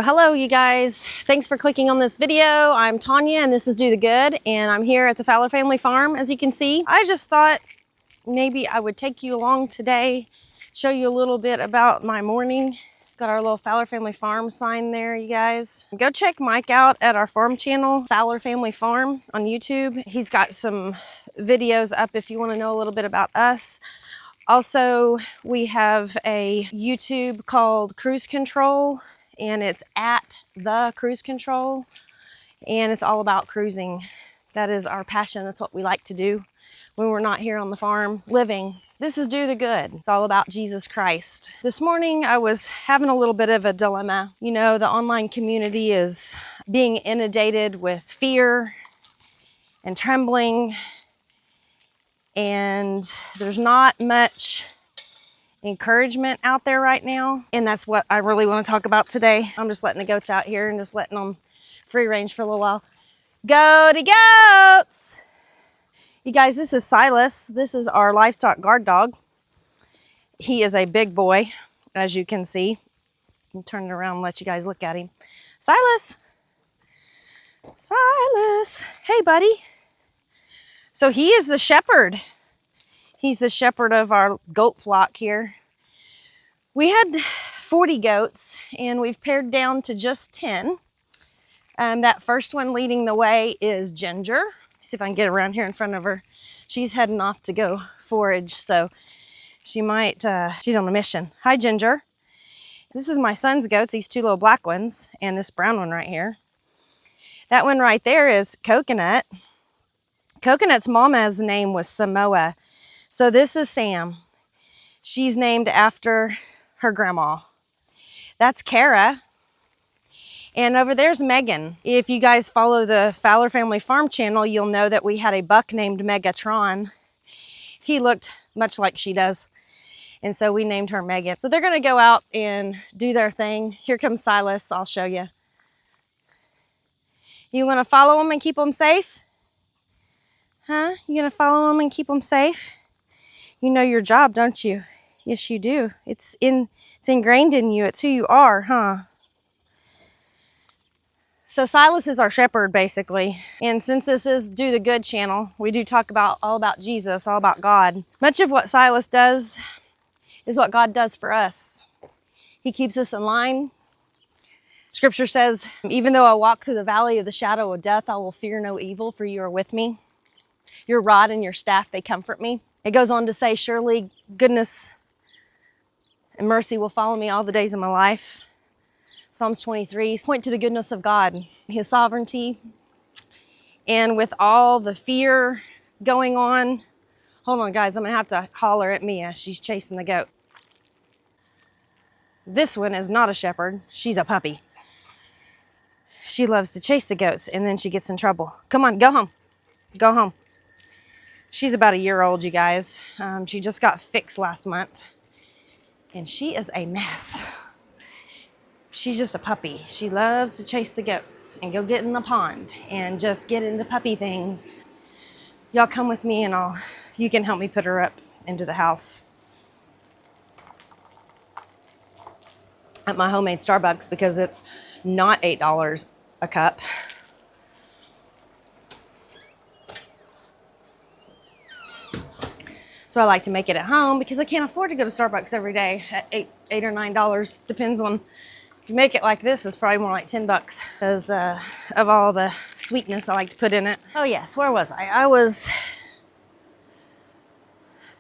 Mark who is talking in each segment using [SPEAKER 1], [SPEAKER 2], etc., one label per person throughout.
[SPEAKER 1] Hello you guys, thanks for clicking on this video. I'm Tanya and this is Do the Good, and I'm here at the Fowler family farm. As you can see, I just thought maybe I would take you along today, show you a little bit about my morning. Got our little Fowler family farm sign there, you guys. Go check Mike out at our farm channel, Fowler Family Farm on YouTube. He's got some videos up if you want to know a little bit about us. Also, we have a YouTube called Cruise Control, and it's at the Cruise Control, and it's all about cruising. That is our passion. That's what we like to do when we're not here on the farm living. This is Do the Good. It's all about Jesus Christ. This morning I was having a little bit of a dilemma. You know, the online community is being inundated with fear and trembling, and there's not much encouragement out there right now, and that's what I really want to talk about today. I'm just letting the goats out here and just letting them free range for a little while. Goaty goats! You guys, this is Silas. This is our livestock guard dog. He is a big boy, as you can see. I'll turn it around and let you guys look at him. Silas! Silas! Hey, buddy. So he is the shepherd. He's the shepherd of our goat flock here. We had 40 goats and we've pared down to just 10. That first one leading the way is Ginger. See if I can get around here in front of her. She's heading off to go forage, so she might, she's on a mission. Hi, Ginger. This is my son's goats, these two little black ones, and this brown one right here. That one right there is Coconut. Coconut's mama's name was Samoa. So this is Sam. She's named after her grandma. That's Kara. And over there's Megan. If you guys follow the Fowler Family Farm channel, you'll know that we had a buck named Megatron. He looked much like she does, and so we named her Megan. So they're gonna go out and do their thing. Here comes Silas, I'll show you. You wanna follow them and keep them safe? Huh? You gonna follow them and keep them safe? You know your job, don't you? Yes, you do. It's ingrained in you. It's who you are, huh? So Silas is our shepherd, basically. And since this is Do the Good channel, we do talk all about Jesus, all about God. Much of what Silas does is what God does for us. He keeps us in line. Scripture says, even though I walk through the valley of the shadow of death, I will fear no evil, for you are with me. Your rod and your staff, they comfort me. It goes on to say, surely goodness and mercy will follow me all the days of my life. Psalms 23 point to the goodness of God, his sovereignty. And with all the fear going on, hold on guys, I'm gonna have to holler at Mia. She's chasing the goat. This one is not a shepherd, she's a puppy. She loves to chase the goats and then she gets in trouble. Come on, go home, go home. She's about a year old, you guys. She just got fixed last month and she is a mess. She's just a puppy. She loves to chase the goats and go get in the pond and just get into puppy things. Y'all come with me and you can help me put her up into the house. At my homemade Starbucks, because it's not $8 a cup. So I like to make it at home because I can't afford to go to Starbucks every day at $8 or $9. Depends on, if you make it like this, it's probably more like 10 bucks because of all the sweetness I like to put in it. Oh yes, where was I? I was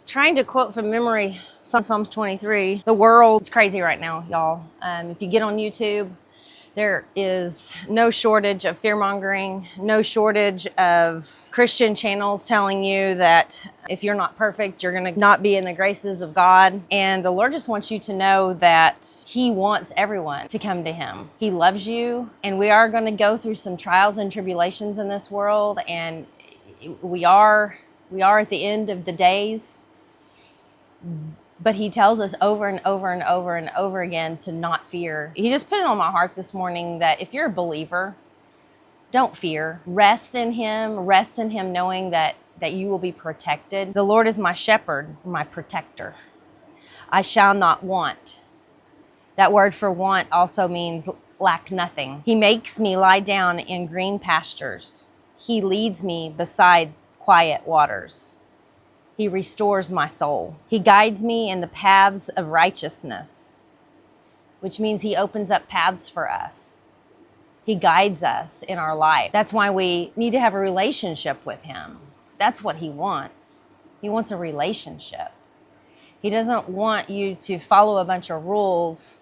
[SPEAKER 1] trying to quote from memory Psalms 23. The world's crazy right now, y'all. If you get on YouTube, there is no shortage of fear-mongering, no shortage of Christian channels telling you that if you're not perfect, you're gonna not be in the graces of God. And the Lord just wants you to know that He wants everyone to come to Him. He loves you, and we are gonna go through some trials and tribulations in this world, and we are at the end of the days. But He tells us over and over and over and over again to not fear. He just put it on my heart this morning that if you're a believer, don't fear. Rest in Him knowing that you will be protected. The Lord is my shepherd, my protector. I shall not want. That word for want also means lack nothing. He makes me lie down in green pastures. He leads me beside quiet waters. He restores my soul. He guides me in the paths of righteousness, which means he opens up paths for us. He guides us in our life. That's why we need to have a relationship with him. That's what he wants. He wants a relationship. He doesn't want you to follow a bunch of rules.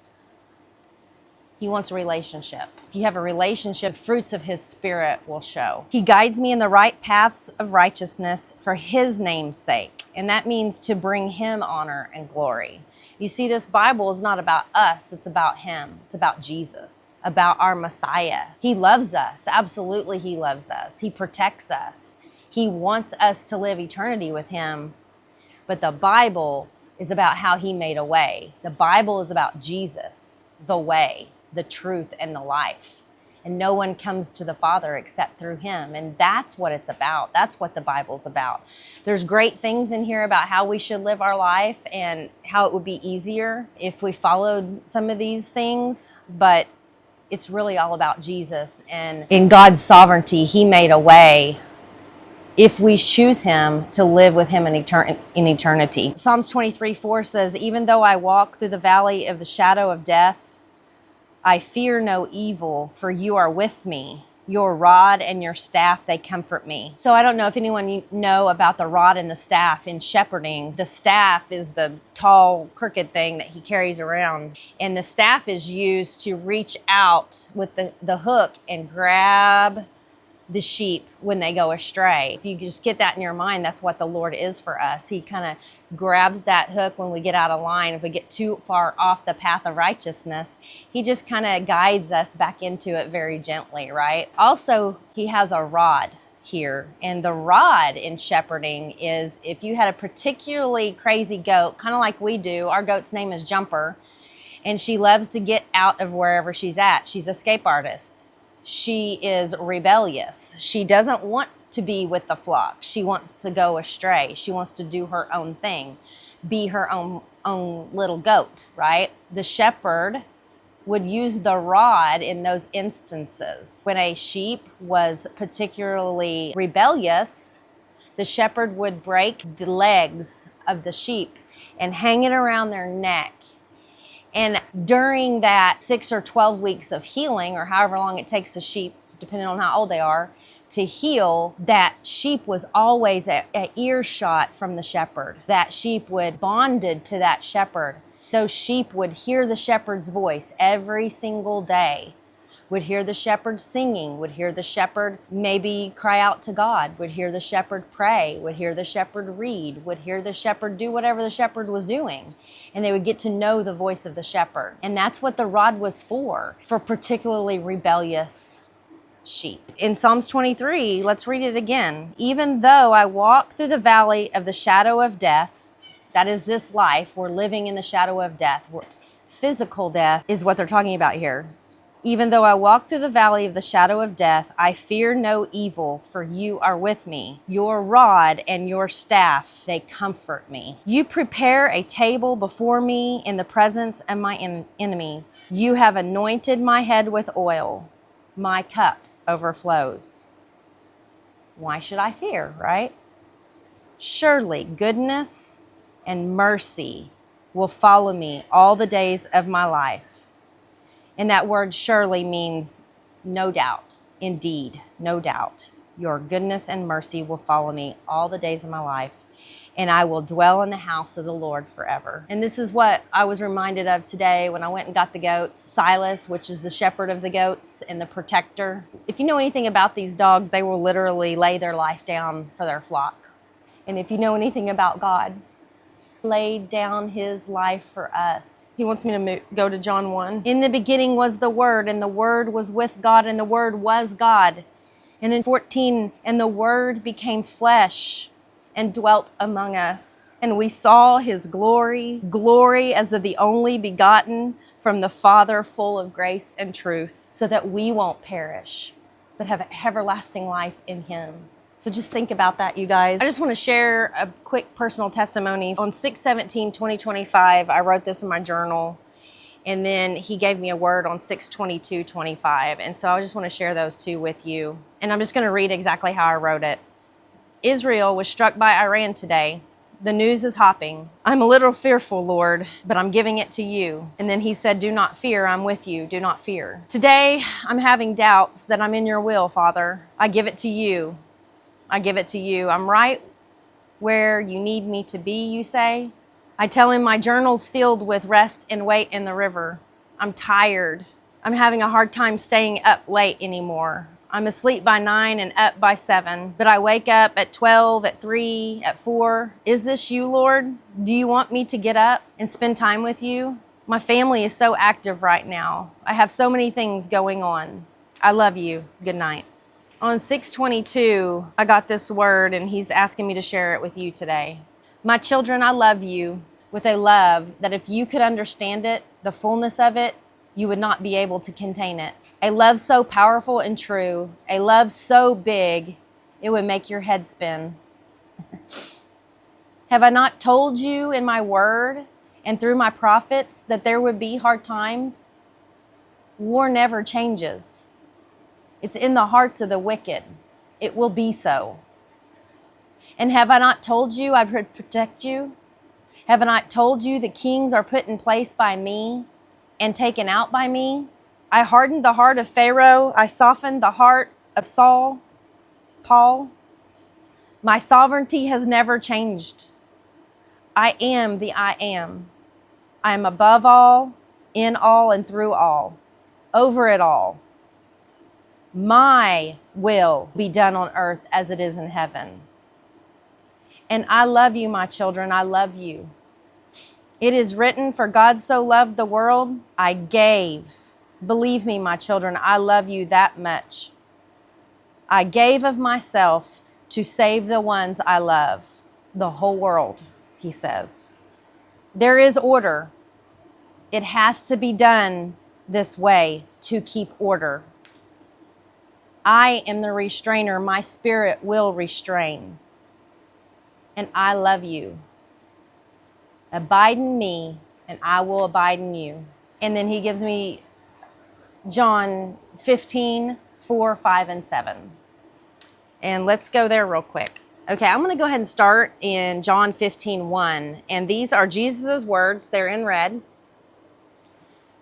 [SPEAKER 1] He wants a relationship. If you have a relationship, fruits of his spirit will show. He guides me in the right paths of righteousness for his name's sake. And that means to bring him honor and glory. You see, this Bible is not about us. It's about him. It's about Jesus, about our Messiah. He loves us. Absolutely, he loves us. He protects us. He wants us to live eternity with him. But the Bible is about how he made a way. The Bible is about Jesus, the way, the truth, and the life. And no one comes to the Father except through him. And that's what it's about. That's what the Bible's about. There's great things in here about how we should live our life and how it would be easier if we followed some of these things. But it's really all about Jesus. And in God's sovereignty, he made a way if we choose him to live with him in eternity. Psalms 23:4 says, even though I walk through the valley of the shadow of death, I fear no evil, for you are with me. Your rod and your staff, they comfort me. So I don't know if anyone know about the rod and the staff in shepherding. The staff is the tall, crooked thing that he carries around. And the staff is used to reach out with the hook and grab the sheep when they go astray. If you just get that in your mind, that's what the Lord is for us. He kind of grabs that hook when we get out of line. If we get too far off the path of righteousness, he just kind of guides us back into it very gently, right? Also, he has a rod here. And the rod in shepherding is if you had a particularly crazy goat, kind of like we do. Our goat's name is Jumper, and she loves to get out of wherever she's at. She's an escape artist. She is rebellious. She doesn't want to be with the flock. She wants to go astray. She wants to do her own thing, be her own little goat, right? The shepherd would use the rod in those instances. When a sheep was particularly rebellious, the shepherd would break the legs of the sheep and hang it around their neck. And during that 6 or 12 weeks of healing, or however long it takes a sheep, depending on how old they are, to heal, that sheep was always at earshot from the shepherd. That sheep would bonded to that shepherd. Those sheep would hear the shepherd's voice every single day, would hear the shepherd singing, would hear the shepherd maybe cry out to God, would hear the shepherd pray, would hear the shepherd read, would hear the shepherd do whatever the shepherd was doing. And they would get to know the voice of the shepherd. And that's what the rod was for particularly rebellious sheep. In Psalms 23, let's read it again. Even though I walk through the valley of the shadow of death, that is this life, we're living in the shadow of death. Physical death is what they're talking about here. Even though I walk through the valley of the shadow of death, I fear no evil, for you are with me. Your rod and your staff, they comfort me. You prepare a table before me in the presence of my enemies. You have anointed my head with oil. My cup overflows. Why should I fear, right? Surely goodness and mercy will follow me all the days of my life. And that word surely means no doubt, indeed, no doubt. Your goodness and mercy will follow me all the days of my life, and I will dwell in the house of the Lord forever. And this is what I was reminded of today when I went and got the goats. Silas, which is the shepherd of the goats and the protector. If you know anything about these dogs, they will literally lay their life down for their flock. And if you know anything about God, laid down his life for us. He wants me to go to John 1. In the beginning was the Word, and the Word was with God, and the Word was God. And in 14, and the Word became flesh and dwelt among us. And we saw his glory, glory as of the only begotten from the Father, full of grace and truth, so that we won't perish, but have everlasting life in him. So just think about that, you guys. I just want to share a quick personal testimony. On 6/17/2025, I wrote this in my journal. And then he gave me a word on 6/22/25. And so I just want to share those two with you. And I'm just going to read exactly how I wrote it. Israel was struck by Iran today. The news is hopping. I'm a little fearful, Lord, but I'm giving it to you. And then he said, do not fear, I'm with you. Do not fear. Today, I'm having doubts that I'm in your will, Father. I give it to you. I give it to you. I'm right where you need me to be, you say. I tell him my journal's filled with rest and wait in the river. I'm tired. I'm having a hard time staying up late anymore. I'm asleep by 9 and up by 7, but I wake up at 12, at 3, at 4. Is this you, Lord? Do you want me to get up and spend time with you? My family is so active right now. I have so many things going on. I love you. Good night. On 6/22, I got this word, and he's asking me to share it with you today. My children, I love you with a love that if you could understand it, the fullness of it, you would not be able to contain it. A love so powerful and true, a love so big, it would make your head spin. Have I not told you in my word and through my prophets that there would be hard times? War never changes. It's in the hearts of the wicked. It will be so. And have I not told you I would protect you? Have I not told you the kings are put in place by me and taken out by me? I hardened the heart of Pharaoh. I softened the heart of Paul. My sovereignty has never changed. I am the I am. I am above all, in all, and through all, over it all. My will be done on earth as it is in heaven. And I love you, my children. I love you. It is written, for God so loved the world, I gave. Believe me, my children, I love you that much. I gave of myself to save the ones I love. The whole world, he says. There is order. It has to be done this way to keep order. I am the restrainer. My spirit will restrain. And I love you. Abide in me, and I will abide in you. And then he gives me John 15:4, 5, and 7. And let's go there real quick. Okay, I'm going to go ahead and start in John 15:1. And these are Jesus' words. They're in red.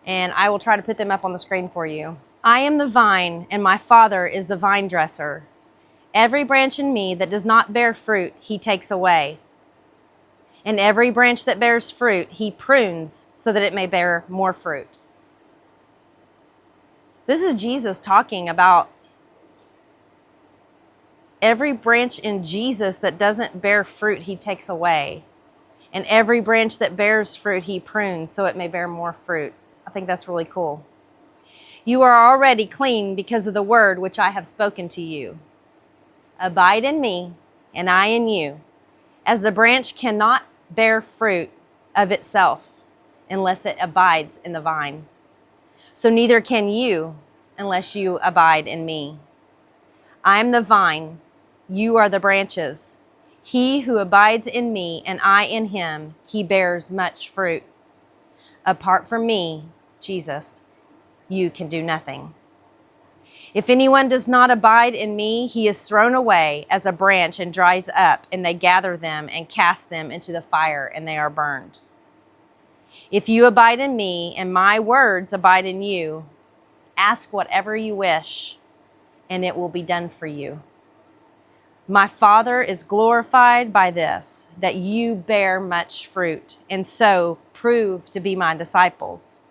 [SPEAKER 1] And I will try to put them up on the screen for you. I am the vine, and my Father is the vine dresser. Every branch in me that does not bear fruit, he takes away. And every branch that bears fruit, he prunes so that it may bear more fruit. This is Jesus talking about every branch in Jesus that doesn't bear fruit, he takes away. And every branch that bears fruit, he prunes so it may bear more fruits. I think that's really cool. You are already clean because of the word which I have spoken to you. Abide in me, and I in you. As the branch cannot bear fruit of itself unless it abides in the vine, so neither can you unless you abide in me. I am the vine, you are the branches. He who abides in me and I in him, he bears much fruit. Apart from me, Jesus, you can do nothing. If anyone does not abide in me, he is thrown away as a branch and dries up, and they gather them and cast them into the fire, and they are burned. If you abide in me and my words abide in you, ask whatever you wish, and it will be done for you. My Father is glorified by this, that you bear much fruit, and so prove to be my disciples.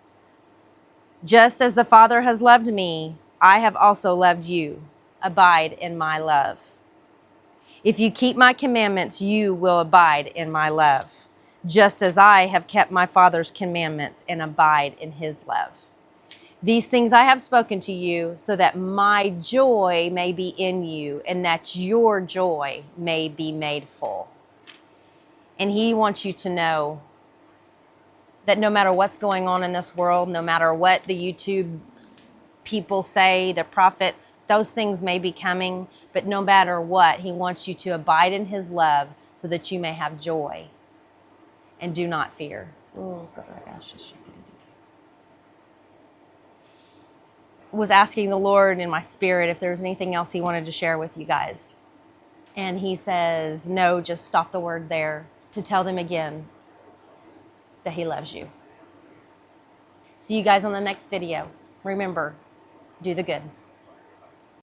[SPEAKER 1] Just as the Father has loved me, I have also loved you. Abide in my love. If you keep my commandments, you will abide in my love, just as I have kept my Father's commandments and abide in his love. These things I have spoken to you, so that my joy may be in you, and that your joy may be made full. And he wants you to know that no matter what's going on in this world, no matter what the YouTube people say, the prophets, those things may be coming, but no matter what, he wants you to abide in his love so that you may have joy and do not fear. Oh, gosh. was asking the Lord in my spirit if there was anything else he wanted to share with you guys. And he says, no, just stop the word there, to tell them again that he loves you. See you guys on the next video. Remember, do the good.